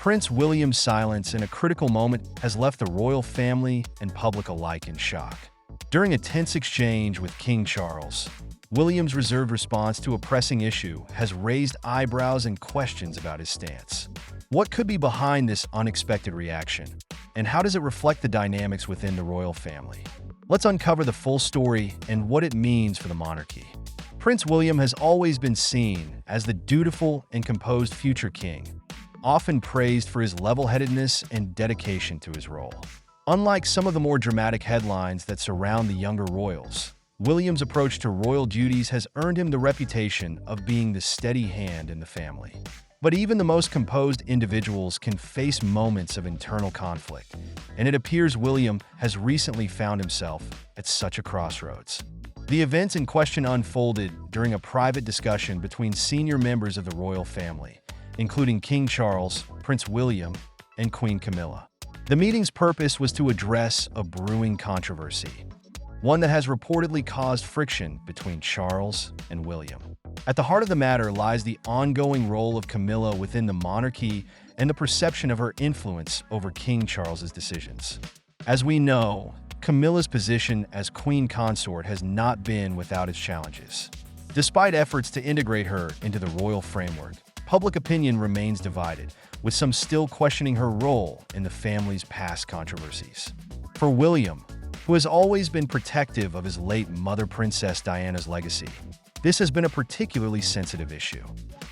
Prince William's silence in a critical moment has left the royal family and public alike in shock. During a tense exchange with King Charles, William's reserved response to a pressing issue has raised eyebrows and questions about his stance. What could be behind this unexpected reaction, and how does it reflect the dynamics within the royal family? Let's uncover the full story and what it means for the monarchy. Prince William has always been seen as the dutiful and composed future king, often praised for his level-headedness and dedication to his role. Unlike some of the more dramatic headlines that surround the younger royals, William's approach to royal duties has earned him the reputation of being the steady hand in the family. But even the most composed individuals can face moments of internal conflict, and it appears William has recently found himself at such a crossroads. The events in question unfolded during a private discussion between senior members of the royal family, including King Charles, Prince William, and Queen Camilla. The meeting's purpose was to address a brewing controversy, one that has reportedly caused friction between Charles and William. At the heart of the matter lies the ongoing role of Camilla within the monarchy and the perception of her influence over King Charles's decisions. As we know, Camilla's position as queen consort has not been without its challenges. Despite efforts to integrate her into the royal framework, public opinion remains divided, with some still questioning her role in the family's past controversies. For William, who has always been protective of his late mother Princess Diana's legacy, this has been a particularly sensitive issue.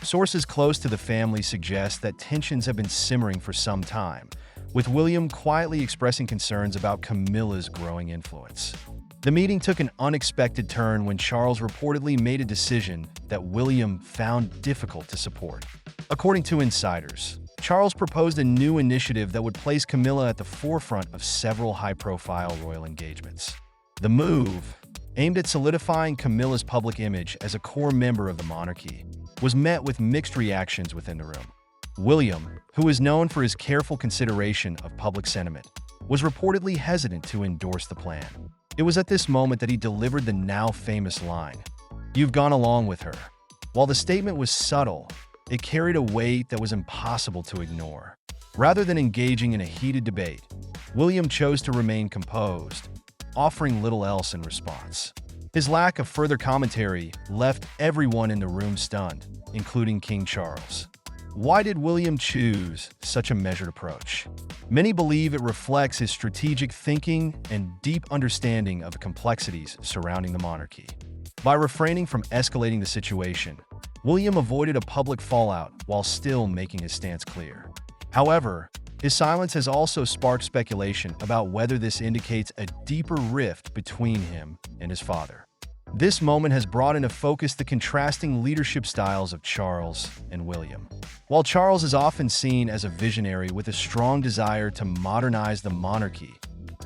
Sources close to the family suggest that tensions have been simmering for some time, with William quietly expressing concerns about Camilla's growing influence. The meeting took an unexpected turn when Charles reportedly made a decision that William found difficult to support. According to insiders, Charles proposed a new initiative that would place Camilla at the forefront of several high-profile royal engagements. The move, aimed at solidifying Camilla's public image as a core member of the monarchy, was met with mixed reactions within the room. William, who is known for his careful consideration of public sentiment, was reportedly hesitant to endorse the plan. It was at this moment that he delivered the now famous line, "You've gone along with her." While the statement was subtle, it carried a weight that was impossible to ignore. Rather than engaging in a heated debate, William chose to remain composed, offering little else in response. His lack of further commentary left everyone in the room stunned, including King Charles. Why did William choose such a measured approach? Many believe it reflects his strategic thinking and deep understanding of the complexities surrounding the monarchy. By refraining from escalating the situation, William avoided a public fallout while still making his stance clear. However, his silence has also sparked speculation about whether this indicates a deeper rift between him and his father. This moment has brought into focus the contrasting leadership styles of Charles and William. While Charles is often seen as a visionary with a strong desire to modernize the monarchy,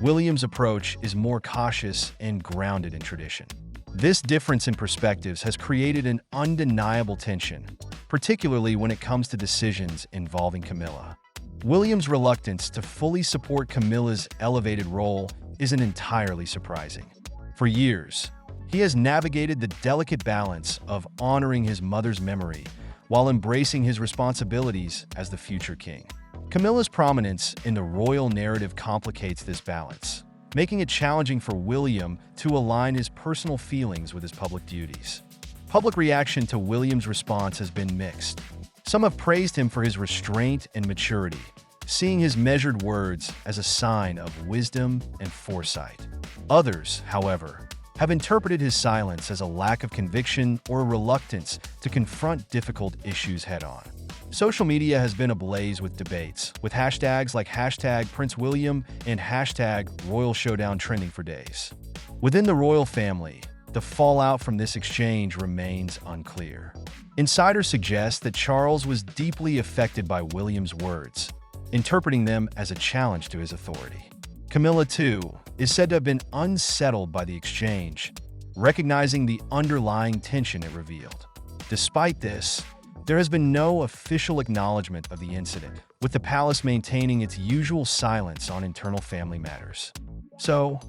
William's approach is more cautious and grounded in tradition. This difference in perspectives has created an undeniable tension, particularly when it comes to decisions involving Camilla. William's reluctance to fully support Camilla's elevated role isn't entirely surprising. For years, he has navigated the delicate balance of honoring his mother's memory while embracing his responsibilities as the future king. Camilla's prominence in the royal narrative complicates this balance, making it challenging for William to align his personal feelings with his public duties. Public reaction to William's response has been mixed. Some have praised him for his restraint and maturity, seeing his measured words as a sign of wisdom and foresight. Others, however, have interpreted his silence as a lack of conviction or a reluctance to confront difficult issues head-on. Social media has been ablaze with debates, with hashtags like #PrinceWilliam and #RoyalShowdown trending for days. Within the royal family, the fallout from this exchange remains unclear. Insiders suggest that Charles was deeply affected by William's words, interpreting them as a challenge to his authority. Camilla, too, is said to have been unsettled by the exchange, recognizing the underlying tension it revealed. Despite this, there has been no official acknowledgement of the incident, with the palace maintaining its usual silence on internal family matters. So,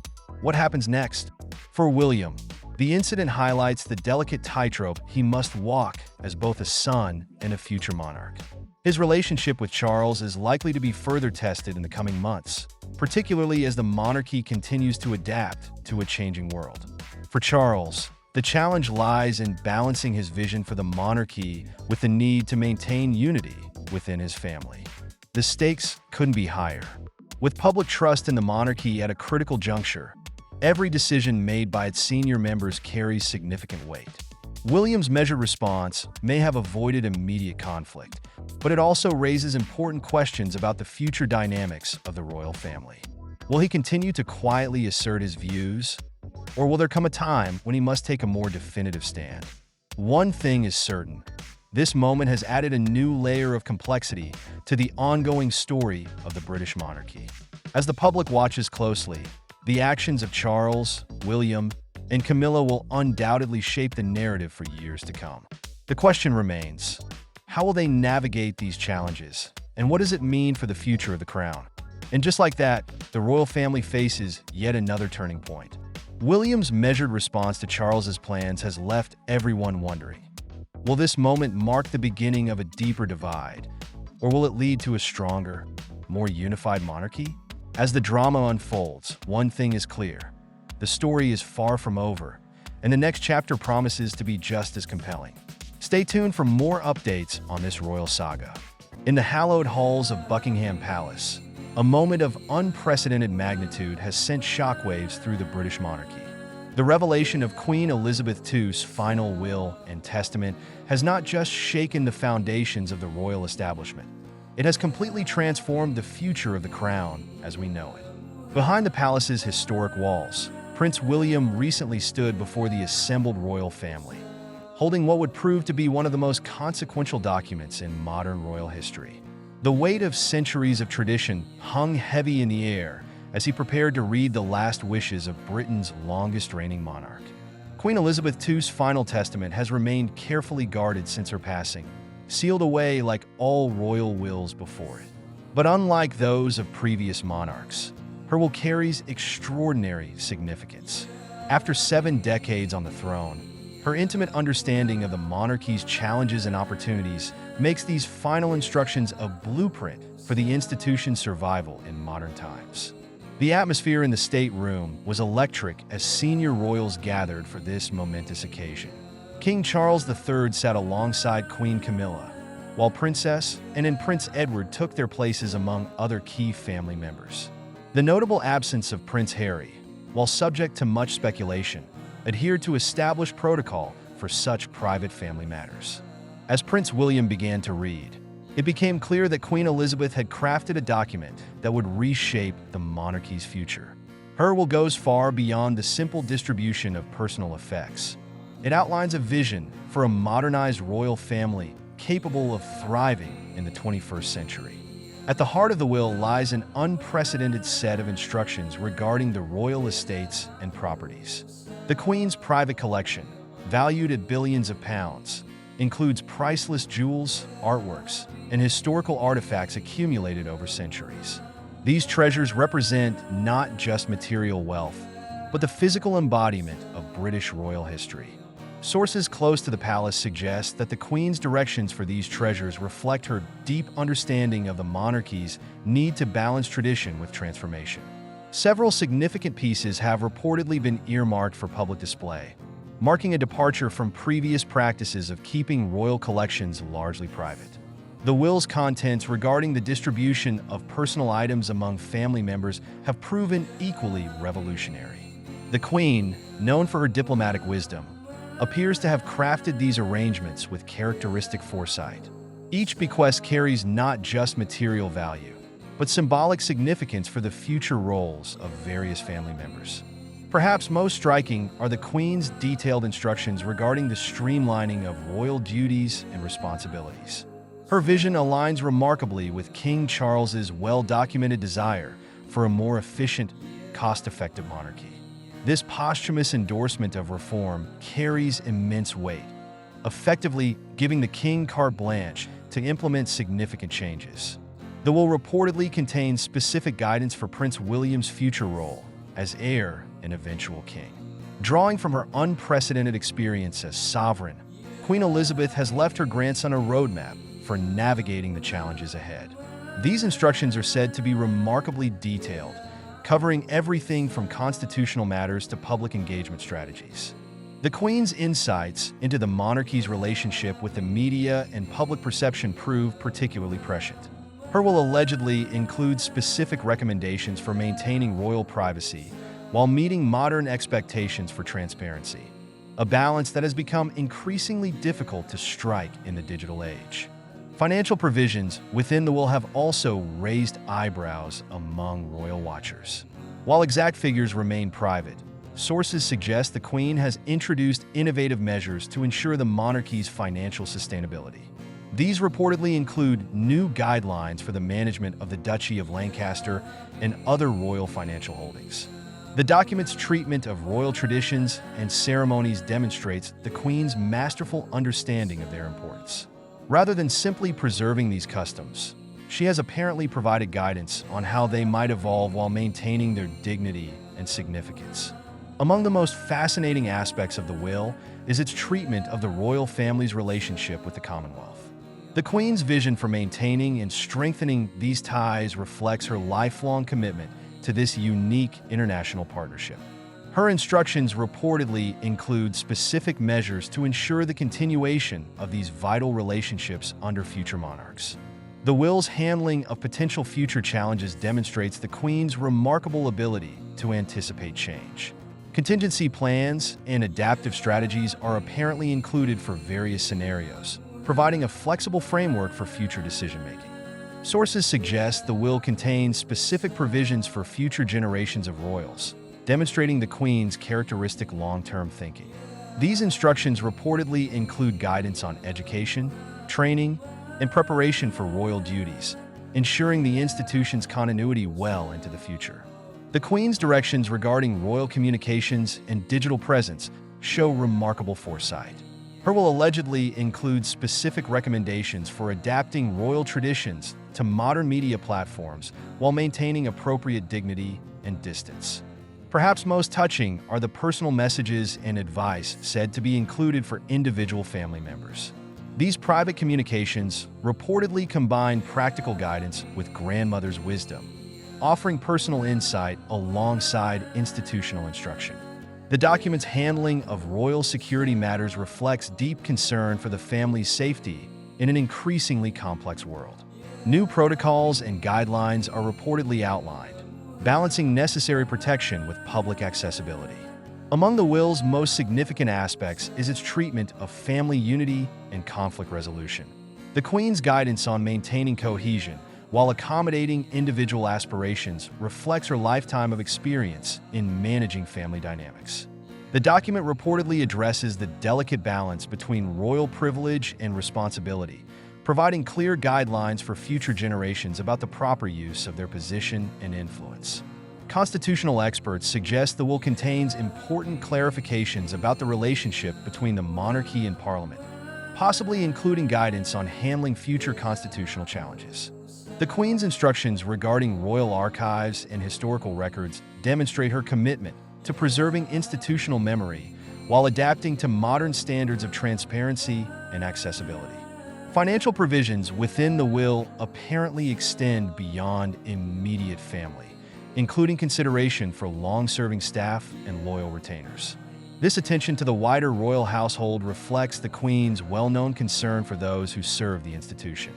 what happens next? For William, the incident highlights the delicate tightrope he must walk as both a son and a future monarch. His relationship with Charles is likely to be further tested in the coming months, particularly as the monarchy continues to adapt to a changing world. For Charles, the challenge lies in balancing his vision for the monarchy with the need to maintain unity within his family. The stakes couldn't be higher. With public trust in the monarchy at a critical juncture, every decision made by its senior members carries significant weight. William's measured response may have avoided immediate conflict, but it also raises important questions about the future dynamics of the royal family. Will he continue to quietly assert his views, or will there come a time when he must take a more definitive stand? One thing is certain. This moment has added a new layer of complexity to the ongoing story of the British monarchy. As the public watches closely, the actions of Charles, William, and Camilla will undoubtedly shape the narrative for years to come. The question remains, how will they navigate these challenges, and what does it mean for the future of the crown? And just like that, the royal family faces yet another turning point. William's measured response to Charles's plans has left everyone wondering. Will this moment mark the beginning of a deeper divide, or will it lead to a stronger, more unified monarchy? As the drama unfolds, one thing is clear. The story is far from over, and the next chapter promises to be just as compelling. Stay tuned for more updates on this royal saga. In the hallowed halls of Buckingham Palace, a moment of unprecedented magnitude has sent shockwaves through the British monarchy. The revelation of Queen Elizabeth II's final will and testament has not just shaken the foundations of the royal establishment, it has completely transformed the future of the crown as we know it. Behind the palace's historic walls, Prince William recently stood before the assembled royal family, holding what would prove to be one of the most consequential documents in modern royal history. The weight of centuries of tradition hung heavy in the air as he prepared to read the last wishes of Britain's longest-reigning monarch. Queen Elizabeth II's final testament has remained carefully guarded since her passing, sealed away like all royal wills before it. But unlike those of previous monarchs, her will carries extraordinary significance. After 7 decades on the throne, her intimate understanding of the monarchy's challenges and opportunities makes these final instructions a blueprint for the institution's survival in modern times. The atmosphere in the state room was electric as senior royals gathered for this momentous occasion. King Charles III sat alongside Queen Camilla, while Princess and Prince Edward took their places among other key family members. The notable absence of Prince Harry, while subject to much speculation, adhered to established protocol for such private family matters. As Prince William began to read, it became clear that Queen Elizabeth had crafted a document that would reshape the monarchy's future. Her will goes far beyond the simple distribution of personal effects. It outlines a vision for a modernized royal family capable of thriving in the 21st century. At the heart of the will lies an unprecedented set of instructions regarding the royal estates and properties. The Queen's private collection, valued at billions of pounds, includes priceless jewels, artworks, and historical artifacts accumulated over centuries. These treasures represent not just material wealth, but the physical embodiment of British royal history. Sources close to the palace suggest that the Queen's directions for these treasures reflect her deep understanding of the monarchy's need to balance tradition with transformation. Several significant pieces have reportedly been earmarked for public display, marking a departure from previous practices of keeping royal collections largely private. The will's contents regarding the distribution of personal items among family members have proven equally revolutionary. The Queen, known for her diplomatic wisdom, appears to have crafted these arrangements with characteristic foresight. Each bequest carries not just material value, but symbolic significance for the future roles of various family members. Perhaps most striking are the Queen's detailed instructions regarding the streamlining of royal duties and responsibilities. Her vision aligns remarkably with King Charles's well-documented desire for a more efficient, cost-effective monarchy. This posthumous endorsement of reform carries immense weight, effectively giving the king carte blanche to implement significant changes. The will reportedly contains specific guidance for Prince William's future role as heir and eventual king. Drawing from her unprecedented experience as sovereign, Queen Elizabeth has left her grandson a roadmap for navigating the challenges ahead. These instructions are said to be remarkably detailed, covering everything from constitutional matters to public engagement strategies. The Queen's insights into the monarchy's relationship with the media and public perception prove particularly prescient. Her will allegedly include specific recommendations for maintaining royal privacy while meeting modern expectations for transparency, a balance that has become increasingly difficult to strike in the digital age. Financial provisions within the will have also raised eyebrows among royal watchers. While exact figures remain private, sources suggest the Queen has introduced innovative measures to ensure the monarchy's financial sustainability. These reportedly include new guidelines for the management of the Duchy of Lancaster and other royal financial holdings. The document's treatment of royal traditions and ceremonies demonstrates the Queen's masterful understanding of their importance. Rather than simply preserving these customs, she has apparently provided guidance on how they might evolve while maintaining their dignity and significance. Among the most fascinating aspects of the will is its treatment of the royal family's relationship with the Commonwealth. The Queen's vision for maintaining and strengthening these ties reflects her lifelong commitment to this unique international partnership. Her instructions reportedly include specific measures to ensure the continuation of these vital relationships under future monarchs. The will's handling of potential future challenges demonstrates the Queen's remarkable ability to anticipate change. Contingency plans and adaptive strategies are apparently included for various scenarios, providing a flexible framework for future decision-making. Sources suggest the will contains specific provisions for future generations of royals, demonstrating the Queen's characteristic long-term thinking. These instructions reportedly include guidance on education, training, and preparation for royal duties, ensuring the institution's continuity well into the future. The Queen's directions regarding royal communications and digital presence show remarkable foresight. Her will allegedly include specific recommendations for adapting royal traditions to modern media platforms while maintaining appropriate dignity and distance. Perhaps most touching are the personal messages and advice said to be included for individual family members. These private communications reportedly combine practical guidance with grandmother's wisdom, offering personal insight alongside institutional instruction. The document's handling of royal security matters reflects deep concern for the family's safety in an increasingly complex world. New protocols and guidelines are reportedly outlined, balancing necessary protection with public accessibility. Among the will's most significant aspects is its treatment of family unity and conflict resolution. The Queen's guidance on maintaining cohesion while accommodating individual aspirations reflects her lifetime of experience in managing family dynamics. The document reportedly addresses the delicate balance between royal privilege and responsibility, providing clear guidelines for future generations about the proper use of their position and influence. Constitutional experts suggest the will contains important clarifications about the relationship between the monarchy and Parliament, possibly including guidance on handling future constitutional challenges. The Queen's instructions regarding royal archives and historical records demonstrate her commitment to preserving institutional memory while adapting to modern standards of transparency and accessibility. Financial provisions within the will apparently extend beyond immediate family, including consideration for long-serving staff and loyal retainers. This attention to the wider royal household reflects the Queen's well-known concern for those who serve the institution.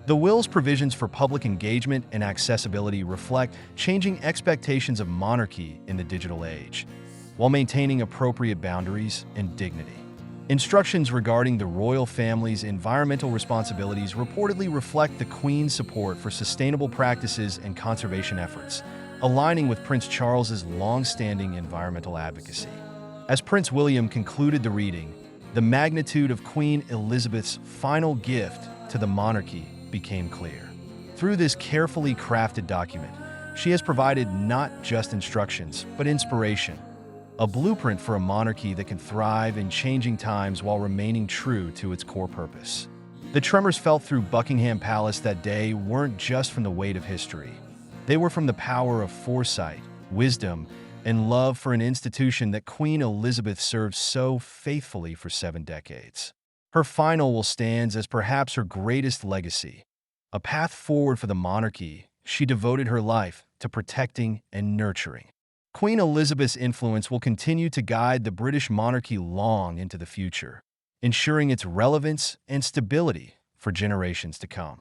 The will's provisions for public engagement and accessibility reflect changing expectations of monarchy in the digital age, while maintaining appropriate boundaries and dignity. Instructions regarding the royal family's environmental responsibilities reportedly reflect the Queen's support for sustainable practices and conservation efforts, aligning with Prince Charles's long-standing environmental advocacy. As Prince William concluded the reading, the magnitude of Queen Elizabeth's final gift to the monarchy became clear. Through this carefully crafted document, she has provided not just instructions, but inspiration, a blueprint for a monarchy that can thrive in changing times while remaining true to its core purpose. The tremors felt through Buckingham Palace that day weren't just from the weight of history. They were from the power of foresight, wisdom, and love for an institution that Queen Elizabeth served so faithfully for 7 decades. Her final will stand as perhaps her greatest legacy, a path forward for the monarchy she devoted her life to protecting and nurturing. Queen Elizabeth's influence will continue to guide the British monarchy long into the future, ensuring its relevance and stability for generations to come.